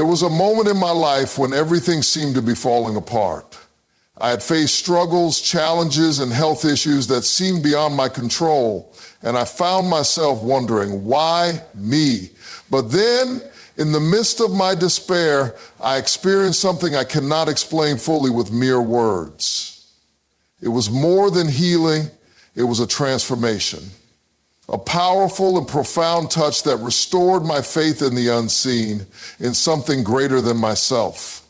There was a moment in my life when everything seemed to be falling apart. I had faced struggles, challenges, and health issues that seemed beyond my control, and I found myself wondering, why me? But then, in the midst of my despair, I experienced something I cannot explain fully with mere words. It was more than healing, it was a transformation. A powerful and profound touch that restored my faith in the unseen, in something greater than myself.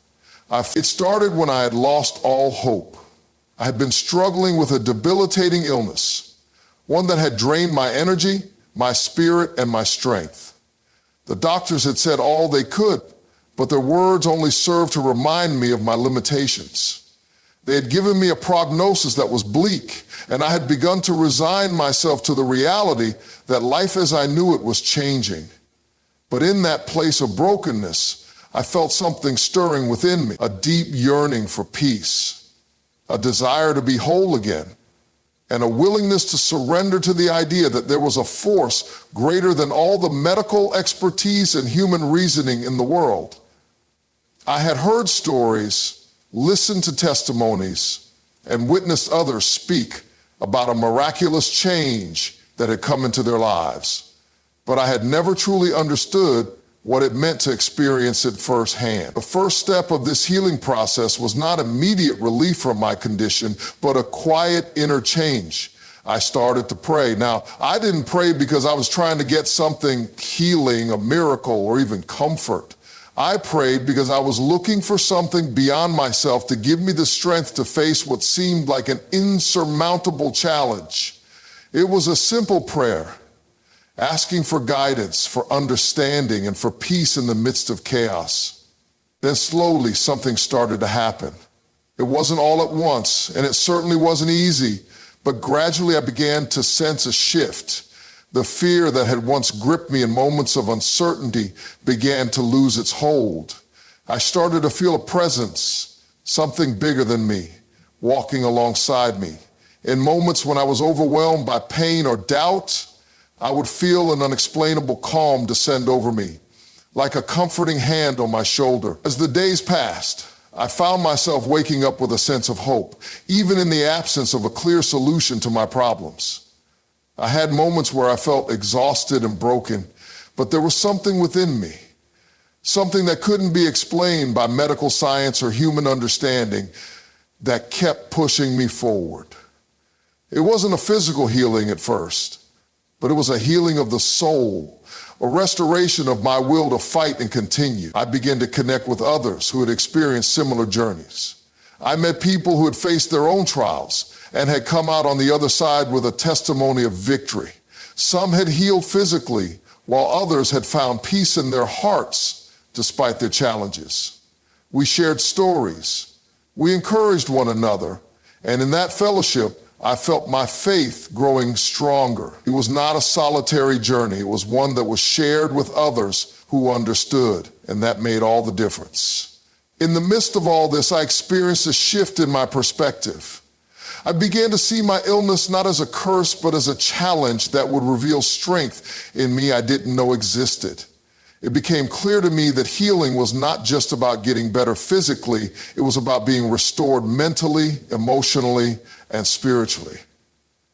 It started when I had lost all hope. I had been struggling with a debilitating illness, one that had drained my energy, my spirit, and my strength. The doctors had said all they could, but their words only served to remind me of my limitations. They had given me a prognosis that was bleak, and I had begun to resign myself to the reality that life as I knew it was changing. But in that place of brokenness, I felt something stirring within me, a deep yearning for peace, a desire to be whole again, and a willingness to surrender to the idea that there was a force greater than all the medical expertise and human reasoning in the world. I had heard stories, listened to testimonies, and witnessed others speak about a miraculous change that had come into their lives. But I had never truly understood what it meant to experience it firsthand. The first step of this healing process was not immediate relief from my condition, but a quiet inner change. I started to pray. Now, I didn't pray because I was trying to get something healing, a miracle, or even comfort. I prayed because I was looking for something beyond myself to give me the strength to face what seemed like an insurmountable challenge. It was a simple prayer, asking for guidance, for understanding, and for peace in the midst of chaos. Then slowly something started to happen. It wasn't all at once, and it certainly wasn't easy, but gradually I began to sense a shift. The fear that had once gripped me in moments of uncertainty began to lose its hold. I started to feel a presence, something bigger than me, walking alongside me. In moments when I was overwhelmed by pain or doubt, I would feel an unexplainable calm descend over me, like a comforting hand on my shoulder. As the days passed, I found myself waking up with a sense of hope, even in the absence of a clear solution to my problems. I had moments where I felt exhausted and broken, but there was something within me, something that couldn't be explained by medical science or human understanding, that kept pushing me forward. It wasn't a physical healing at first, but it was a healing of the soul, a restoration of my will to fight and continue. I began to connect with others who had experienced similar journeys. I met people who had faced their own trials and had come out on the other side with a testimony of victory. Some had healed physically, while others had found peace in their hearts despite their challenges. We shared stories. We encouraged one another, and in that fellowship, I felt my faith growing stronger. It was not a solitary journey. It was one that was shared with others who understood, and that made all the difference. In the midst of all this, I experienced a shift in my perspective. I began to see my illness not as a curse, but as a challenge that would reveal strength in me I didn't know existed. It became clear to me that healing was not just about getting better physically, it was about being restored mentally, emotionally, and spiritually.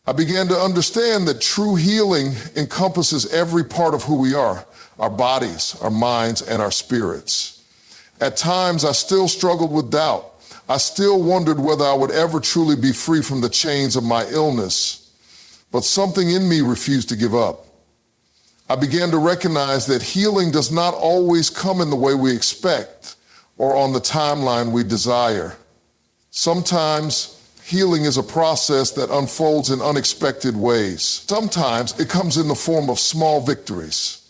I began to understand that true healing encompasses every part of who we are, our bodies, our minds, and our spirits. At times, I still struggled with doubt. I still wondered whether I would ever truly be free from the chains of my illness, but something in me refused to give up. I began to recognize that healing does not always come in the way we expect or on the timeline we desire. Sometimes healing is a process that unfolds in unexpected ways. Sometimes it comes in the form of small victories,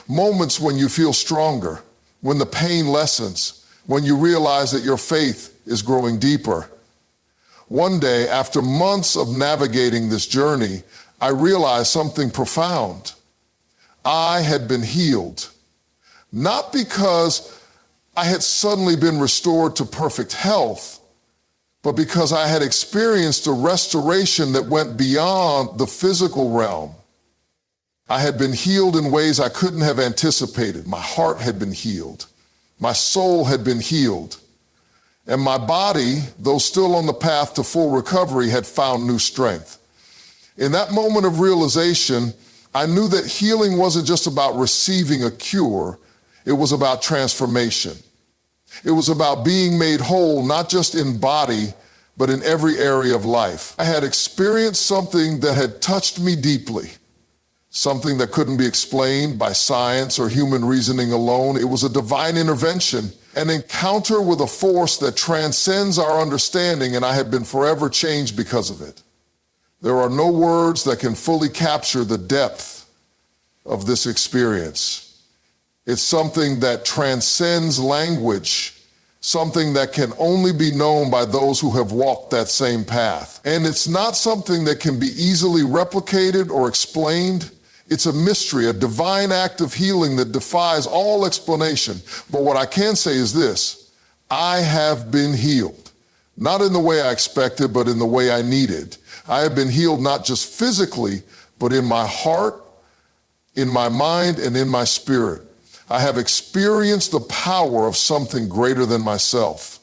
moments when you feel stronger, when the pain lessens, when you realize that your faith is growing deeper. One day, after months of navigating this journey, I realized something profound. I had been healed, not because I had suddenly been restored to perfect health, but because I had experienced a restoration that went beyond the physical realm. I had been healed in ways I couldn't have anticipated. My heart had been healed. My soul had been healed. And my body, though still on the path to full recovery, had found new strength. In that moment of realization, I knew that healing wasn't just about receiving a cure, it was about transformation. It was about being made whole, not just in body, but in every area of life. I had experienced something that had touched me deeply, something that couldn't be explained by science or human reasoning alone. It was a divine intervention, an encounter with a force that transcends our understanding, and I had been forever changed because of it. There are no words that can fully capture the depth of this experience. It's something that transcends language, something that can only be known by those who have walked that same path. And it's not something that can be easily replicated or explained. It's a mystery, a divine act of healing that defies all explanation. But what I can say is this: I have been healed. Not in the way I expected, but in the way I needed. I have been healed not just physically, but in my heart, in my mind, and in my spirit. I have experienced the power of something greater than myself.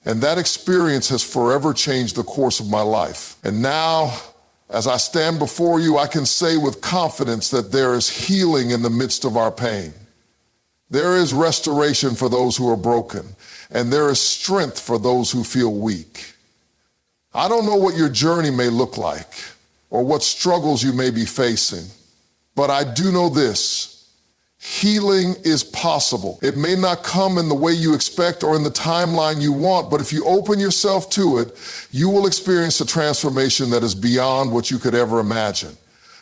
And that experience has forever changed the course of my life. And now, as I stand before you, I can say with confidence that there is healing in the midst of our pain. There is restoration for those who are broken, and there is strength for those who feel weak. I don't know what your journey may look like or what struggles you may be facing, but I do know this: healing is possible. It may not come in the way you expect or in the timeline you want, but if you open yourself to it, you will experience a transformation that is beyond what you could ever imagine.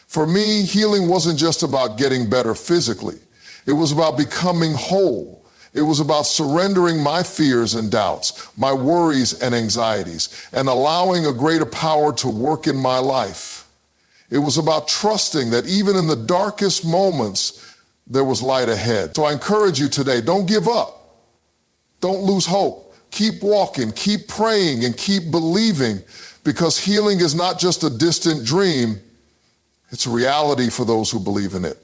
For me, healing wasn't just about getting better physically. It was about becoming whole. It was about surrendering my fears and doubts, my worries and anxieties, and allowing a greater power to work in my life. It was about trusting that even in the darkest moments, there was light ahead. So I encourage you today, don't give up. Don't lose hope. Keep walking, keep praying, and keep believing, because healing is not just a distant dream, it's a reality for those who believe in it.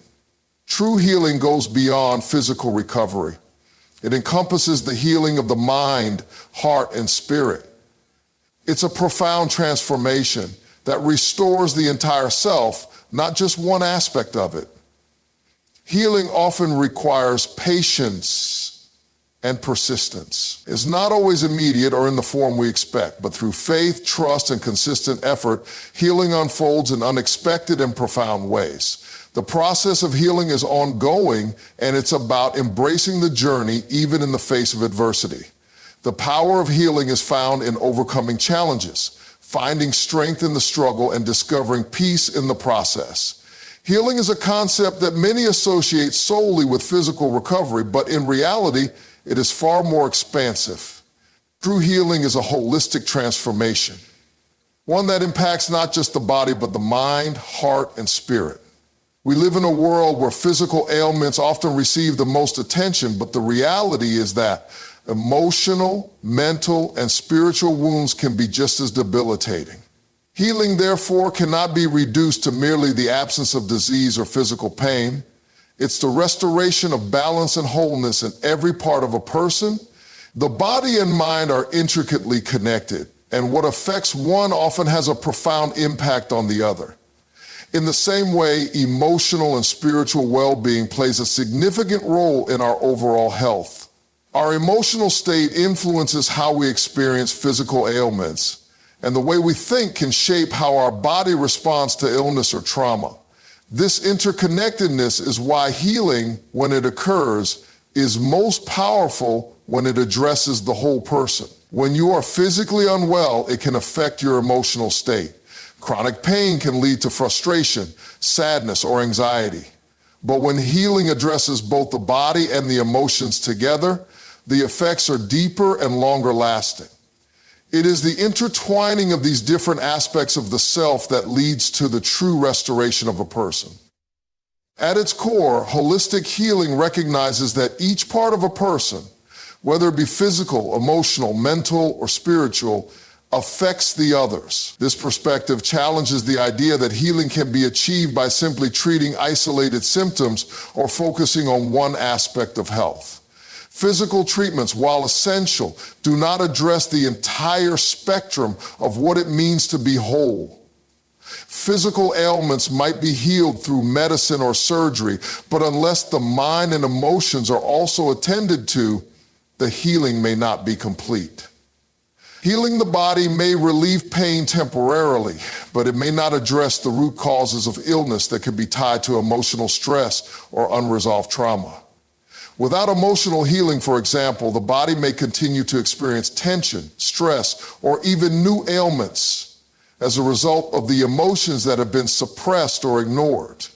True healing goes beyond physical recovery. It encompasses the healing of the mind, heart, and spirit. It's a profound transformation that restores the entire self, not just one aspect of it. Healing often requires patience and persistence. It's not always immediate or in the form we expect, but through faith, trust, and consistent effort, healing unfolds in unexpected and profound ways. The process of healing is ongoing, and it's about embracing the journey even in the face of adversity. The power of healing is found in overcoming challenges, finding strength in the struggle, and discovering peace in the process. Healing is a concept that many associate solely with physical recovery, but in reality, it is far more expansive. True healing is a holistic transformation, one that impacts not just the body, but the mind, heart, and spirit. We live in a world where physical ailments often receive the most attention, but the reality is that emotional, mental, and spiritual wounds can be just as debilitating. Healing, therefore, cannot be reduced to merely the absence of disease or physical pain. It's the restoration of balance and wholeness in every part of a person. The body and mind are intricately connected, and what affects one often has a profound impact on the other. In the same way, emotional and spiritual well-being plays a significant role in our overall health. Our emotional state influences how we experience physical ailments, and the way we think can shape how our body responds to illness or trauma. This interconnectedness is why healing, when it occurs, is most powerful when it addresses the whole person. When you are physically unwell, it can affect your emotional state. Chronic pain can lead to frustration, sadness, or anxiety. But when healing addresses both the body and the emotions together, the effects are deeper and longer lasting. It is the intertwining of these different aspects of the self that leads to the true restoration of a person. At its core, holistic healing recognizes that each part of a person, whether it be physical, emotional, mental, or spiritual, affects the others. This perspective challenges the idea that healing can be achieved by simply treating isolated symptoms or focusing on one aspect of health. Physical treatments, while essential, do not address the entire spectrum of what it means to be whole. Physical ailments might be healed through medicine or surgery, but unless the mind and emotions are also attended to, the healing may not be complete. Healing the body may relieve pain temporarily, but it may not address the root causes of illness that could be tied to emotional stress or unresolved trauma. Without emotional healing, for example, the body may continue to experience tension, stress, or even new ailments as a result of the emotions that have been suppressed or ignored.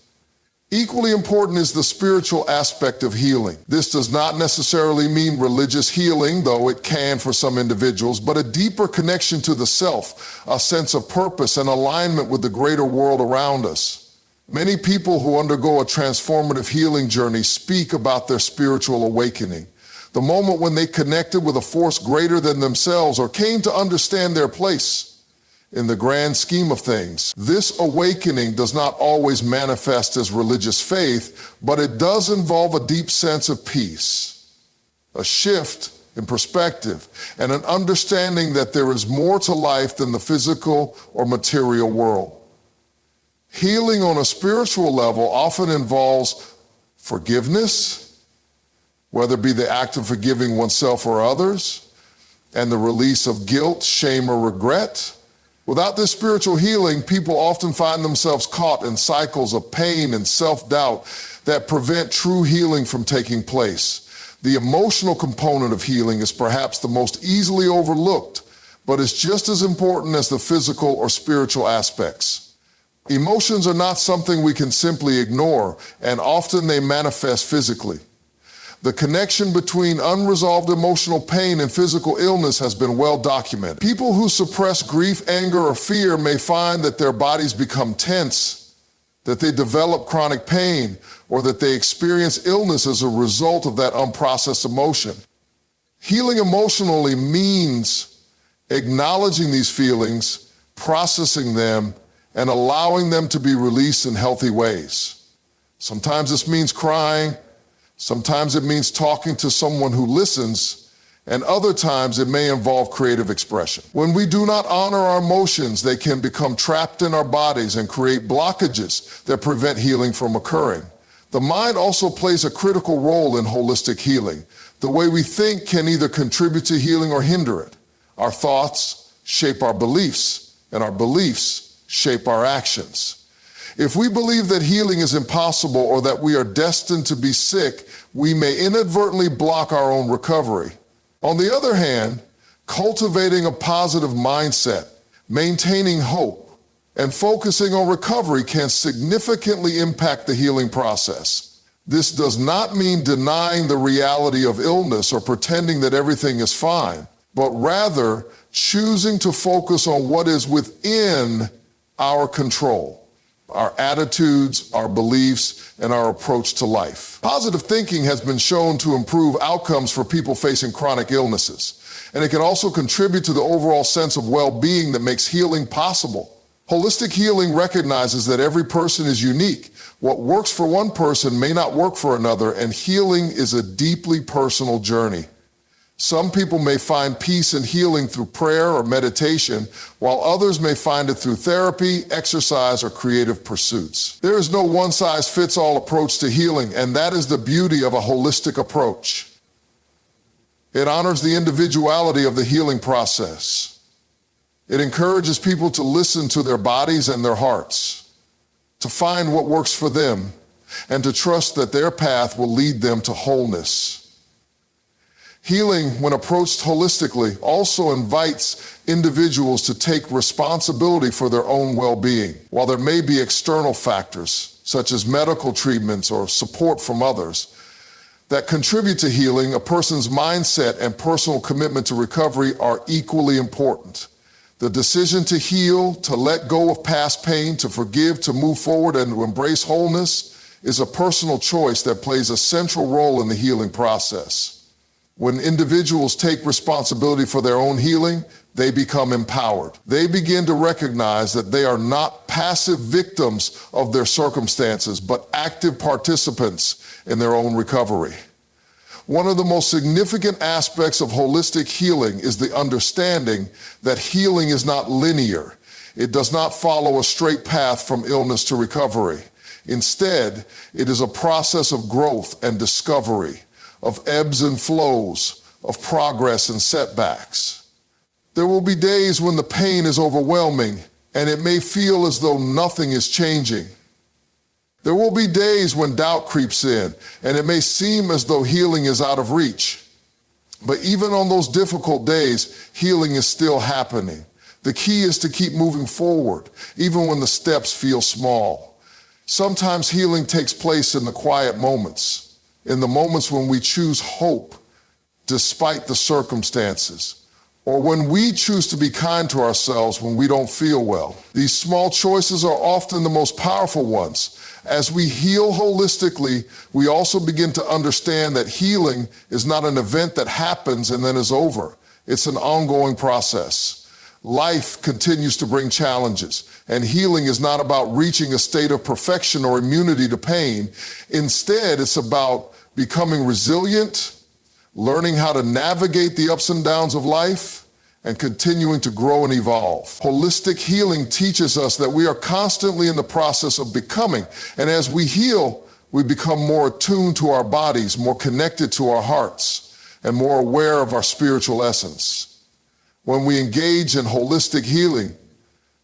Equally important is the spiritual aspect of healing. This does not necessarily mean religious healing, though it can for some individuals, but a deeper connection to the self, a sense of purpose and alignment with the greater world around us. Many people who undergo a transformative healing journey speak about their spiritual awakening, the moment when they connected with a force greater than themselves or came to understand their place in the grand scheme of things. This awakening does not always manifest as religious faith, but it does involve a deep sense of peace, a shift in perspective, and an understanding that there is more to life than the physical or material world. Healing on a spiritual level often involves forgiveness, whether it be the act of forgiving oneself or others, and the release of guilt, shame, or regret. Without this spiritual healing, people often find themselves caught in cycles of pain and self-doubt that prevent true healing from taking place. The emotional component of healing is perhaps the most easily overlooked, but is just as important as the physical or spiritual aspects. Emotions are not something we can simply ignore, and often they manifest physically. The connection between unresolved emotional pain and physical illness has been well documented. People who suppress grief, anger, or fear may find that their bodies become tense, that they develop chronic pain, or that they experience illness as a result of that unprocessed emotion. Healing emotionally means acknowledging these feelings, processing them, and allowing them to be released in healthy ways. Sometimes this means crying. Sometimes it means talking to someone who listens, and other times it may involve creative expression. When we do not honor our emotions, they can become trapped in our bodies and create blockages that prevent healing from occurring. The mind also plays a critical role in holistic healing. The way we think can either contribute to healing or hinder it. Our thoughts shape our beliefs, and our beliefs shape our actions. If we believe that healing is impossible or that we are destined to be sick, we may inadvertently block our own recovery. On the other hand, cultivating a positive mindset, maintaining hope, and focusing on recovery can significantly impact the healing process. This does not mean denying the reality of illness or pretending that everything is fine, but rather choosing to focus on what is within our control. Our attitudes, our beliefs, and our approach to life. Positive thinking has been shown to improve outcomes for people facing chronic illnesses, and it can also contribute to the overall sense of well-being that makes healing possible. Holistic healing recognizes that every person is unique. What works for one person may not work for another, and healing is a deeply personal journey. Some people may find peace and healing through prayer or meditation, while others may find it through therapy, exercise, or creative pursuits. There is no one-size-fits-all approach to healing, and that is the beauty of a holistic approach. It honors the individuality of the healing process. It encourages people to listen to their bodies and their hearts, to find what works for them, and to trust that their path will lead them to wholeness. Healing, when approached holistically, also invites individuals to take responsibility for their own well-being. While there may be external factors, such as medical treatments or support from others, that contribute to healing, a person's mindset and personal commitment to recovery are equally important. The decision to heal, to let go of past pain, to forgive, to move forward, and to embrace wholeness is a personal choice that plays a central role in the healing process. When individuals take responsibility for their own healing, they become empowered. They begin to recognize that they are not passive victims of their circumstances, but active participants in their own recovery. One of the most significant aspects of holistic healing is the understanding that healing is not linear. It does not follow a straight path from illness to recovery. Instead, it is a process of growth and discovery, of ebbs and flows, of progress and setbacks. There will be days when the pain is overwhelming and it may feel as though nothing is changing. There will be days when doubt creeps in and it may seem as though healing is out of reach. But even on those difficult days, healing is still happening. The key is to keep moving forward, even when the steps feel small. Sometimes healing takes place in the quiet moments, in the moments when we choose hope despite the circumstances, or when we choose to be kind to ourselves when we don't feel well. These small choices are often the most powerful ones. As we heal holistically, we also begin to understand that healing is not an event that happens and then is over. It's an ongoing process. Life continues to bring challenges, and healing is not about reaching a state of perfection or immunity to pain. Instead, it's about becoming resilient, learning how to navigate the ups and downs of life, and continuing to grow and evolve. Holistic healing teaches us that we are constantly in the process of becoming, and as we heal, we become more attuned to our bodies, more connected to our hearts, and more aware of our spiritual essence. When we engage in holistic healing,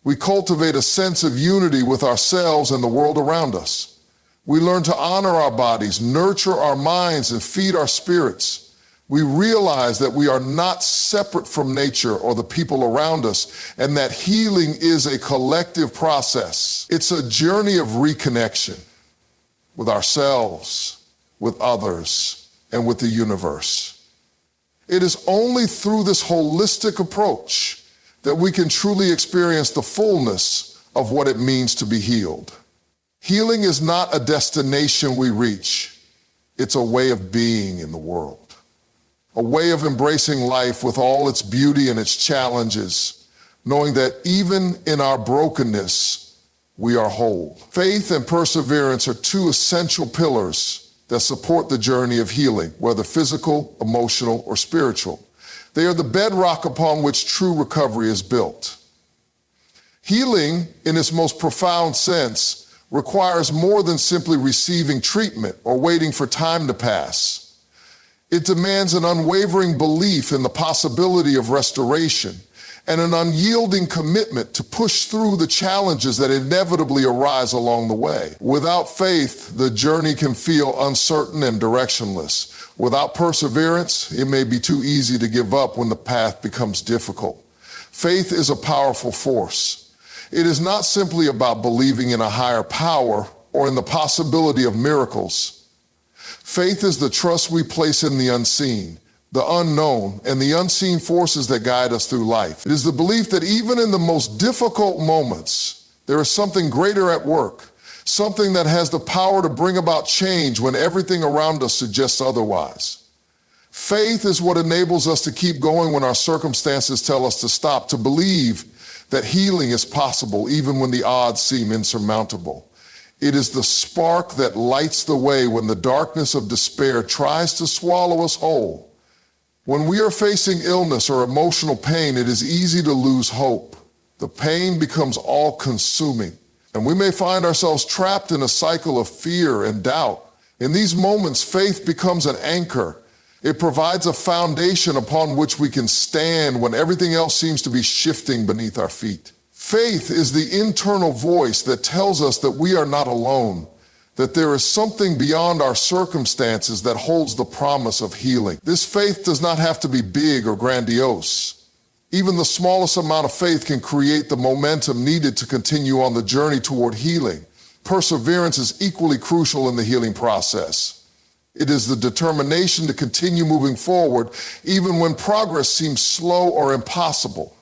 we cultivate a sense of unity with ourselves and the world around us. We learn to honor our bodies, nurture our minds, and feed our spirits. We realize that we are not separate from nature or the people around us, and that healing is a collective process. It's a journey of reconnection with ourselves, with others, and with the universe. It is only through this holistic approach that we can truly experience the fullness of what it means to be healed. Healing is not a destination we reach. It's a way of being in the world, a way of embracing life with all its beauty and its challenges, knowing that even in our brokenness, we are whole. Faith and perseverance are two essential pillars that support the journey of healing, whether physical, emotional, or spiritual. They are the bedrock upon which true recovery is built. Healing, in its most profound sense, requires more than simply receiving treatment or waiting for time to pass. It demands an unwavering belief in the possibility of restoration and an unyielding commitment to push through the challenges that inevitably arise along the way. Without faith, the journey can feel uncertain and directionless. Without perseverance, it may be too easy to give up when the path becomes difficult. Faith is a powerful force. It is not simply about believing in a higher power or in the possibility of miracles. Faith is the trust we place in the unseen, the unknown, and the unseen forces that guide us through life. It is the belief that even in the most difficult moments, there is something greater at work, something that has the power to bring about change when everything around us suggests otherwise. Faith is what enables us to keep going when our circumstances tell us to stop, to believe that healing is possible even when the odds seem insurmountable. It is the spark that lights the way when the darkness of despair tries to swallow us whole. When we are facing illness or emotional pain, it is easy to lose hope. The pain becomes all-consuming, and we may find ourselves trapped in a cycle of fear and doubt. In these moments, faith becomes an anchor. It provides a foundation upon which we can stand when everything else seems to be shifting beneath our feet. Faith is the internal voice that tells us that we are not alone, that there is something beyond our circumstances that holds the promise of healing. This faith does not have to be big or grandiose. Even the smallest amount of faith can create the momentum needed to continue on the journey toward healing. Perseverance is equally crucial in the healing process. It is the determination to continue moving forward even when progress seems slow or impossible.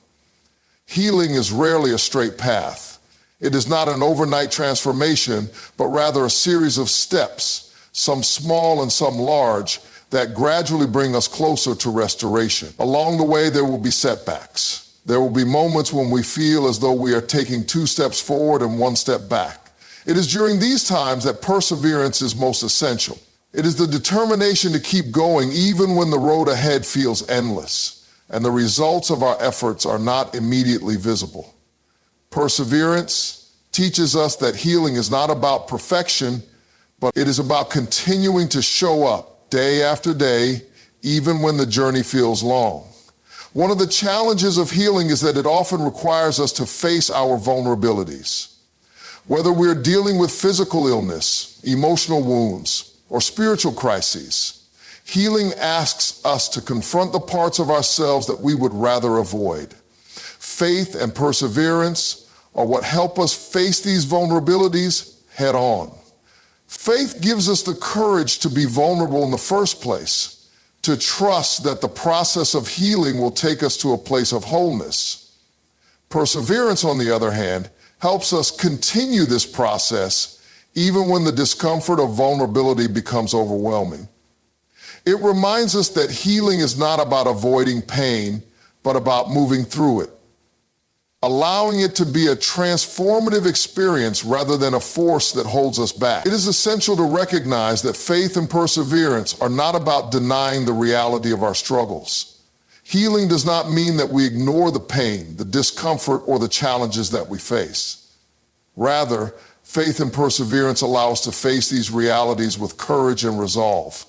Healing is rarely a straight path. It is not an overnight transformation, but rather a series of steps, some small and some large, that gradually bring us closer to restoration. Along the way, there will be setbacks. There will be moments when we feel as though we are taking 2 steps forward and 1 step back. It is during these times that perseverance is most essential. It is the determination to keep going even when the road ahead feels endless and the results of our efforts are not immediately visible. Perseverance teaches us that healing is not about perfection, but it is about continuing to show up day after day, even when the journey feels long. One of the challenges of healing is that it often requires us to face our vulnerabilities. Whether we're dealing with physical illness, emotional wounds, or spiritual crises, healing asks us to confront the parts of ourselves that we would rather avoid. Faith and perseverance are what help us face these vulnerabilities head on. Faith gives us the courage to be vulnerable in the first place, to trust that the process of healing will take us to a place of wholeness. Perseverance, on the other hand, helps us continue this process even when the discomfort of vulnerability becomes overwhelming. It reminds us that healing is not about avoiding pain, but about moving through it, allowing it to be a transformative experience rather than a force that holds us back. It is essential to recognize that faith and perseverance are not about denying the reality of our struggles. Healing does not mean that we ignore the pain, the discomfort, or the challenges that we face. Rather, faith and perseverance allow us to face these realities with courage and resolve.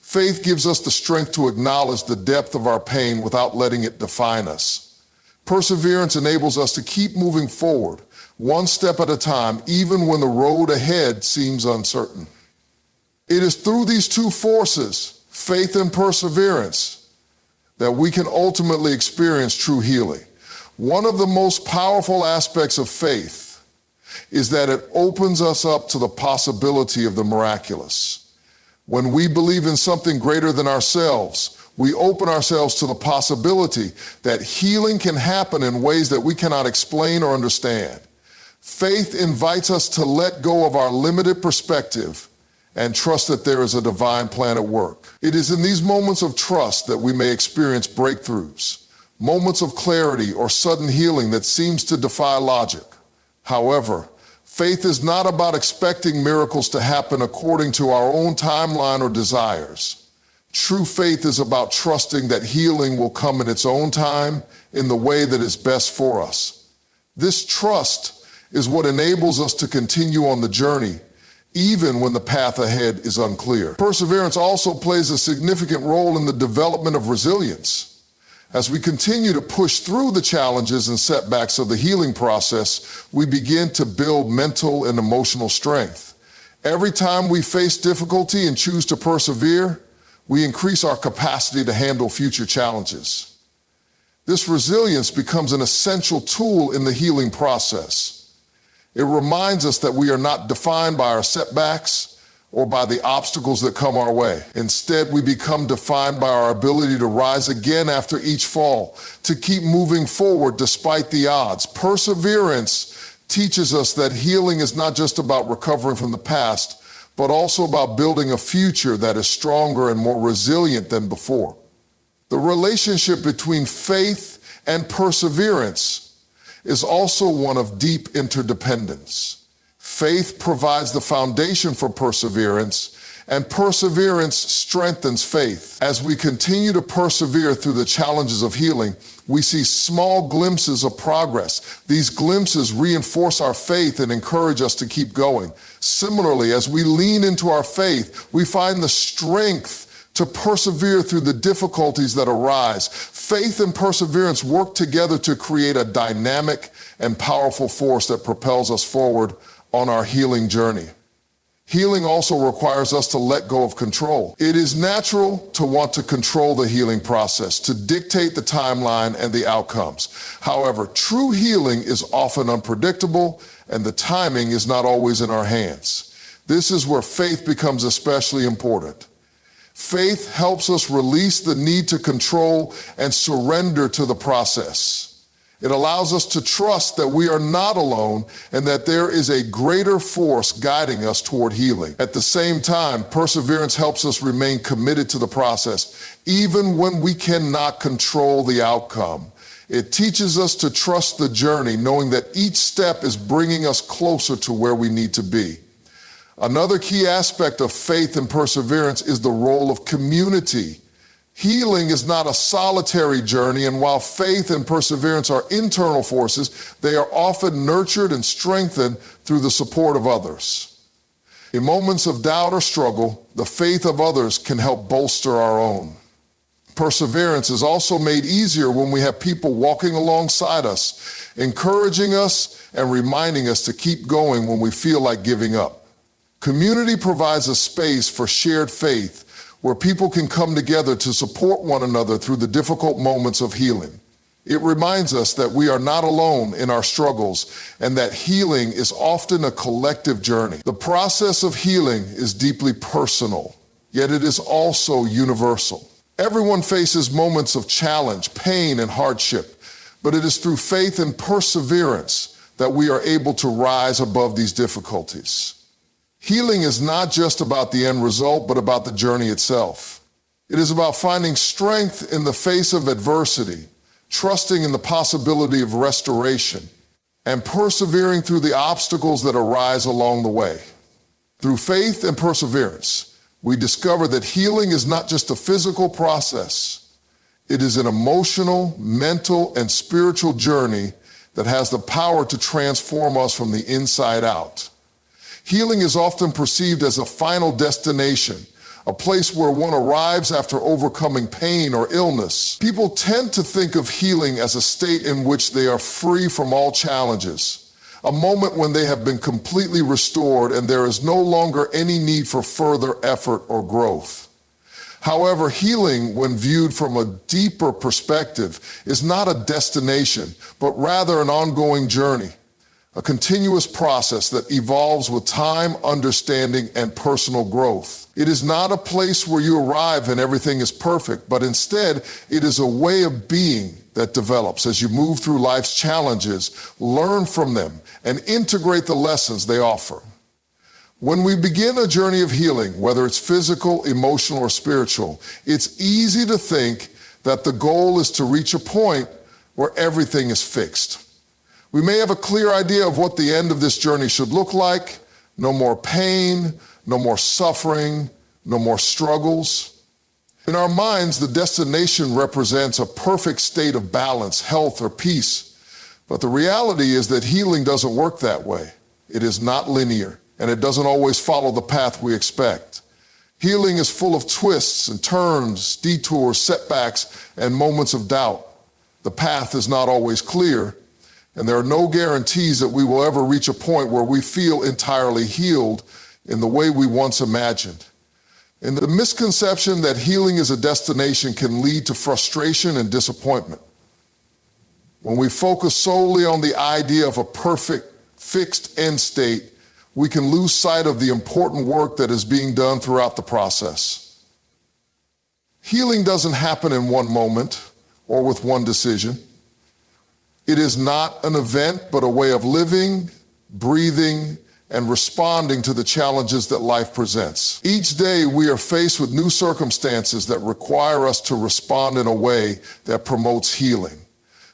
Faith gives us the strength to acknowledge the depth of our pain without letting it define us. Perseverance enables us to keep moving forward, one step at a time, even when the road ahead seems uncertain. It is through these two forces, faith and perseverance, that we can ultimately experience true healing. One of the most powerful aspects of faith is that it opens us up to the possibility of the miraculous. When we believe in something greater than ourselves, we open ourselves to the possibility that healing can happen in ways that we cannot explain or understand. Faith invites us to let go of our limited perspective and trust that there is a divine plan at work. It is in these moments of trust that we may experience breakthroughs, moments of clarity or sudden healing that seems to defy logic. However, faith is not about expecting miracles to happen according to our own timeline or desires. True faith is about trusting that healing will come in its own time in the way that is best for us. This trust is what enables us to continue on the journey, even when the path ahead is unclear. Perseverance also plays a significant role in the development of resilience. As we continue to push through the challenges and setbacks of the healing process, we begin to build mental and emotional strength. Every time we face difficulty and choose to persevere, we increase our capacity to handle future challenges. This resilience becomes an essential tool in the healing process. It reminds us that we are not defined by our setbacks or by the obstacles that come our way. Instead, we become defined by our ability to rise again after each fall, to keep moving forward despite the odds. Perseverance teaches us that healing is not just about recovering from the past, but also about building a future that is stronger and more resilient than before. The relationship between faith and perseverance is also one of deep interdependence. Faith provides the foundation for perseverance, and perseverance strengthens faith. As we continue to persevere through the challenges of healing, we see small glimpses of progress. These glimpses reinforce our faith and encourage us to keep going. Similarly, as we lean into our faith, we find the strength to persevere through the difficulties that arise. Faith and perseverance work together to create a dynamic and powerful force that propels us forward on our healing journey. Healing also requires us to let go of control. It is natural to want to control the healing process, to dictate the timeline and the outcomes. However, true healing is often unpredictable, and the timing is not always in our hands. This is where faith becomes especially important. Faith helps us release the need to control and surrender to the process. It allows us to trust that we are not alone and that there is a greater force guiding us toward healing. At the same time, perseverance helps us remain committed to the process, even when we cannot control the outcome. It teaches us to trust the journey, knowing that each step is bringing us closer to where we need to be. Another key aspect of faith and perseverance is the role of community. Healing is not a solitary journey, and while faith and perseverance are internal forces, they are often nurtured and strengthened through the support of others. In moments of doubt or struggle, the faith of others can help bolster our own. Perseverance is also made easier when we have people walking alongside us, encouraging us and reminding us to keep going when we feel like giving up. Community provides a space for shared faith where people can come together to support one another through the difficult moments of healing. It reminds us that we are not alone in our struggles and that healing is often a collective journey. The process of healing is deeply personal, yet it is also universal. Everyone faces moments of challenge, pain, and hardship, but it is through faith and perseverance that we are able to rise above these difficulties. Healing is not just about the end result, but about the journey itself. It is about finding strength in the face of adversity, trusting in the possibility of restoration, and persevering through the obstacles that arise along the way. Through faith and perseverance, we discover that healing is not just a physical process. It is an emotional, mental, and spiritual journey that has the power to transform us from the inside out. Healing is often perceived as a final destination, a place where one arrives after overcoming pain or illness. People tend to think of healing as a state in which they are free from all challenges, a moment when they have been completely restored and there is no longer any need for further effort or growth. However, healing, when viewed from a deeper perspective, is not a destination, but rather an ongoing journey. A continuous process that evolves with time, understanding, and personal growth. It is not a place where you arrive and everything is perfect, but instead, it is a way of being that develops as you move through life's challenges, learn from them, and integrate the lessons they offer. When we begin a journey of healing, whether it's physical, emotional, or spiritual, it's easy to think that the goal is to reach a point where everything is fixed. We may have a clear idea of what the end of this journey should look like. No more pain, no more suffering, no more struggles. In our minds, the destination represents a perfect state of balance, health, or peace. But the reality is that healing doesn't work that way. It is not linear, and it doesn't always follow the path we expect. Healing is full of twists and turns, detours, setbacks, and moments of doubt. The path is not always clear, and there are no guarantees that we will ever reach a point where we feel entirely healed in the way we once imagined. And the misconception that healing is a destination can lead to frustration and disappointment. When we focus solely on the idea of a perfect, fixed end state, we can lose sight of the important work that is being done throughout the process. Healing doesn't happen in one moment or with one decision. It is not an event, but a way of living, breathing, and responding to the challenges that life presents. Each day, we are faced with new circumstances that require us to respond in a way that promotes healing.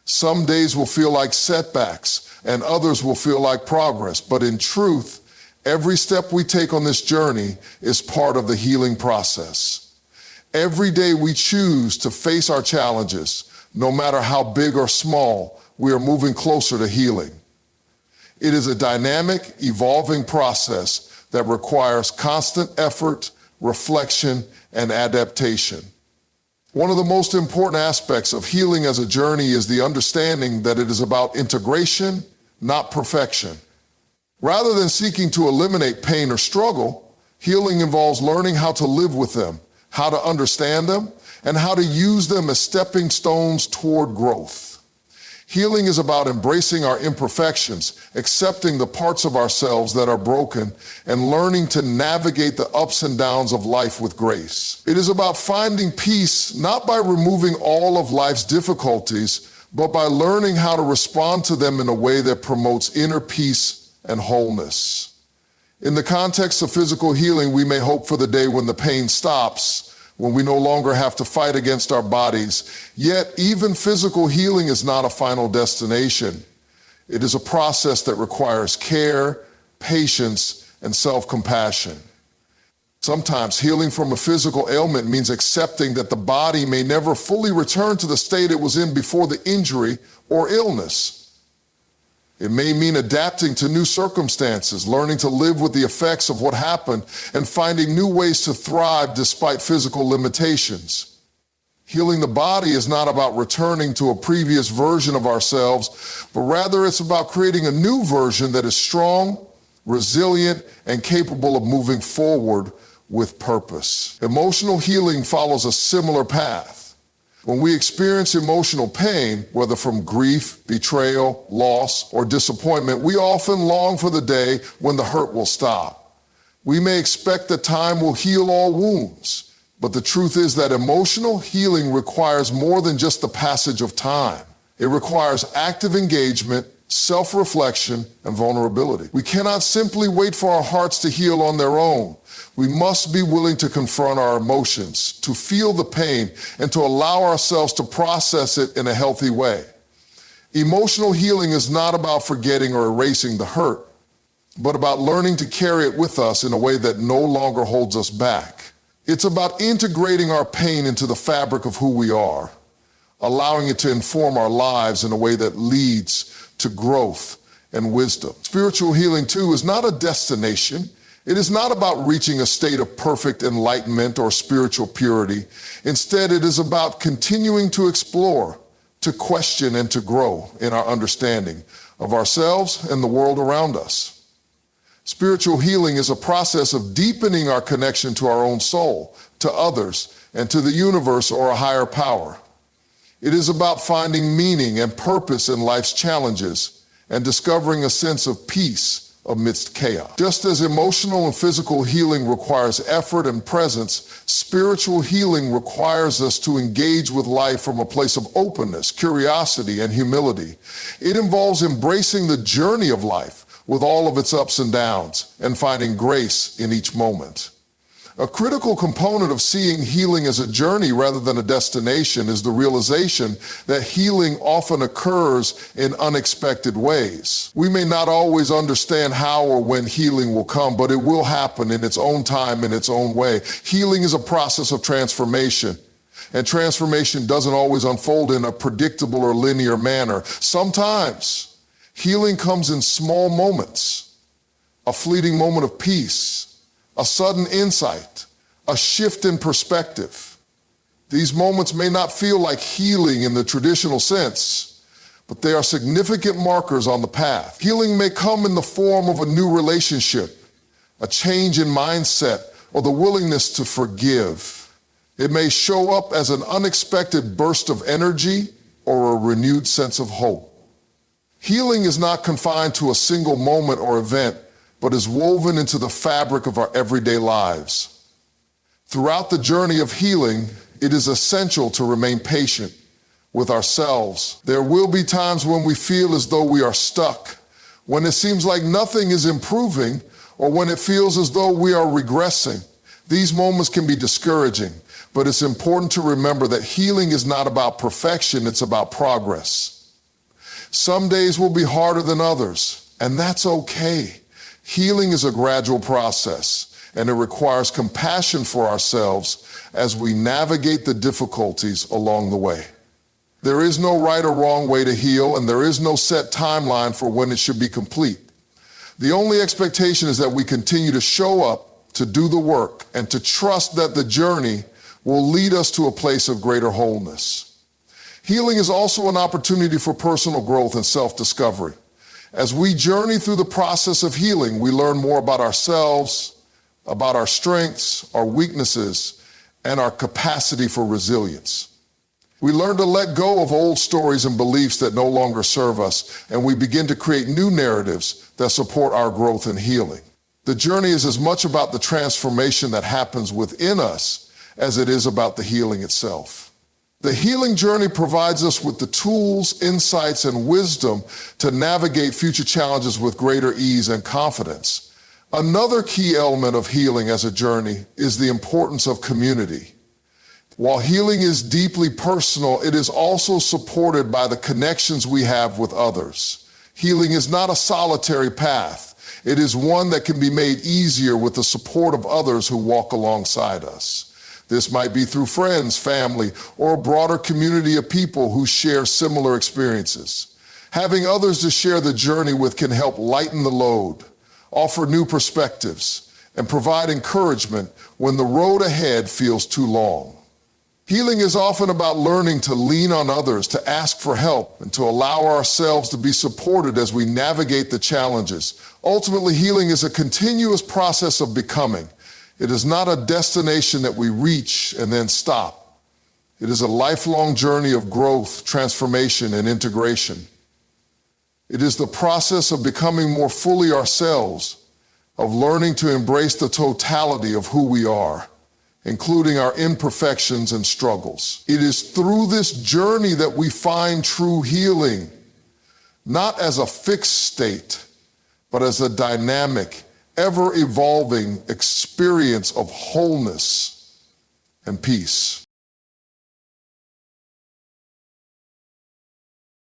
Some days will feel like setbacks, and others will feel like progress. But in truth, every step we take on this journey is part of the healing process. Every day we choose to face our challenges, no matter how big or small, we are moving closer to healing. It is a dynamic, evolving process that requires constant effort, reflection, and adaptation. One of the most important aspects of healing as a journey is the understanding that it is about integration, not perfection. Rather than seeking to eliminate pain or struggle, healing involves learning how to live with them, how to understand them, and how to use them as stepping stones toward growth. Healing is about embracing our imperfections, accepting the parts of ourselves that are broken, and learning to navigate the ups and downs of life with grace. It is about finding peace not by removing all of life's difficulties, but by learning how to respond to them in a way that promotes inner peace and wholeness. In the context of physical healing, we may hope for the day when the pain stops, when we no longer have to fight against our bodies. Yet, even physical healing is not a final destination. It is a process that requires care, patience, and self-compassion. Sometimes healing from a physical ailment means accepting that the body may never fully return to the state it was in before the injury or illness. It may mean adapting to new circumstances, learning to live with the effects of what happened, and finding new ways to thrive despite physical limitations. Healing the body is not about returning to a previous version of ourselves, but rather it's about creating a new version that is strong, resilient, and capable of moving forward with purpose. Emotional healing follows a similar path. When we experience emotional pain, whether from grief, betrayal, loss, or disappointment, we often long for the day when the hurt will stop. We may expect that time will heal all wounds, but the truth is that emotional healing requires more than just the passage of time. It requires active engagement, self-reflection, and vulnerability. We cannot simply wait for our hearts to heal on their own. We must be willing to confront our emotions, to feel the pain, and to allow ourselves to process it in a healthy way. Emotional healing is not about forgetting or erasing the hurt, but about learning to carry it with us in a way that no longer holds us back. It's about integrating our pain into the fabric of who we are, allowing it to inform our lives in a way that leads to growth and wisdom. Spiritual healing, too, is not a destination. It is not about reaching a state of perfect enlightenment or spiritual purity. Instead, it is about continuing to explore, to question, and to grow in our understanding of ourselves and the world around us. Spiritual healing is a process of deepening our connection to our own soul, to others, and to the universe or a higher power. It is about finding meaning and purpose in life's challenges and discovering a sense of peace amidst chaos. Just as emotional and physical healing requires effort and presence, spiritual healing requires us to engage with life from a place of openness, curiosity, and humility. It involves embracing the journey of life with all of its ups and downs and finding grace in each moment. A critical component of seeing healing as a journey rather than a destination is the realization that healing often occurs in unexpected ways. We may not always understand how or when healing will come, but it will happen in its own time, in its own way. Healing is a process of transformation, and transformation doesn't always unfold in a predictable or linear manner. Sometimes healing comes in small moments, a fleeting moment of peace, a sudden insight, a shift in perspective. These moments may not feel like healing in the traditional sense, but they are significant markers on the path. Healing may come in the form of a new relationship, a change in mindset, or the willingness to forgive. It may show up as an unexpected burst of energy or a renewed sense of hope. Healing is not confined to a single moment or event, but is woven into the fabric of our everyday lives. Throughout the journey of healing, it is essential to remain patient with ourselves. There will be times when we feel as though we are stuck, when it seems like nothing is improving, or when it feels as though we are regressing. These moments can be discouraging, but it's important to remember that healing is not about perfection, it's about progress. Some days will be harder than others, and that's okay. Healing is a gradual process, and it requires compassion for ourselves as we navigate the difficulties along the way. There is no right or wrong way to heal, and there is no set timeline for when it should be complete. The only expectation is that we continue to show up, to do the work, and to trust that the journey will lead us to a place of greater wholeness. Healing is also an opportunity for personal growth and self-discovery. As we journey through the process of healing, we learn more about ourselves, about our strengths, our weaknesses, and our capacity for resilience. We learn to let go of old stories and beliefs that no longer serve us, and we begin to create new narratives that support our growth and healing. The journey is as much about the transformation that happens within us as it is about the healing itself. The healing journey provides us with the tools, insights, and wisdom to navigate future challenges with greater ease and confidence. Another key element of healing as a journey is the importance of community. While healing is deeply personal, it is also supported by the connections we have with others. Healing is not a solitary path. It is one that can be made easier with the support of others who walk alongside us. This might be through friends, family, or a broader community of people who share similar experiences. Having others to share the journey with can help lighten the load, offer new perspectives, and provide encouragement when the road ahead feels too long. Healing is often about learning to lean on others, to ask for help, and to allow ourselves to be supported as we navigate the challenges. Ultimately, healing is a continuous process of becoming. It is not a destination that we reach and then stop. It is a lifelong journey of growth, transformation, and integration. It is the process of becoming more fully ourselves, of learning to embrace the totality of who we are, including our imperfections and struggles. It is through this journey that we find true healing, not as a fixed state, but as a dynamic, ever-evolving experience of wholeness and peace.